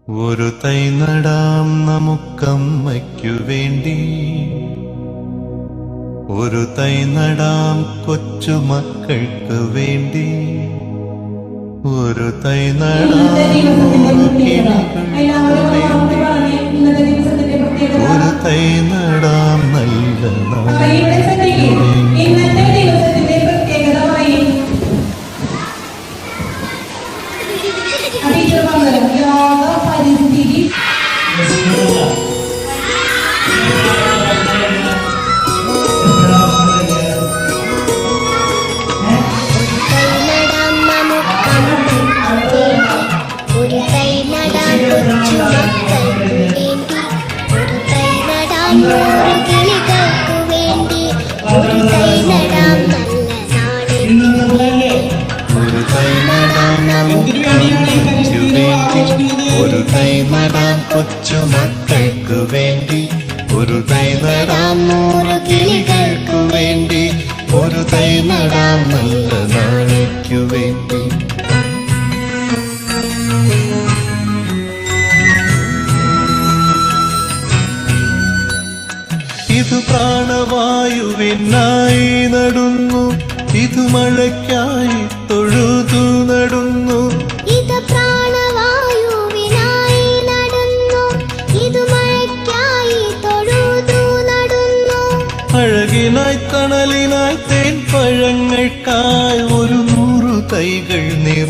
ഒരു തൈ നടാം നമുക്കമ്മയ്ക്കു വേണ്ടി, ഒരു തൈ നടാം കൊച്ചുമക്കൾക്ക് വേണ്ടി, ഒരു തൈ നടാം ഒരു തൈ നടാം നല്ല ഒരു തൈ നടാം കൊച്ചുമക്കൾക്കു വേണ്ടി, ഒരു തൈ നടാം 100 കിളികൾക്കു വേണ്ടി, ഒരു തൈ നടാം നല്ല നാളേക്കു വേണ്ടി. ഇത് പ്രാണവായുവിനായി നടുന്നു, ഇത് മഴയ്ക്കായി തൊഴുതു നടുന്നു, ഇത് പ്രാണവായുവിനായി നടുന്നു, ഇത് മഴയ്ക്കായി തൊഴുതു നടുന്നു. അഴകിനായി തണലിനായി തേൻ പഴങ്ങൾക്കായി 100 തൈകൾ നിറ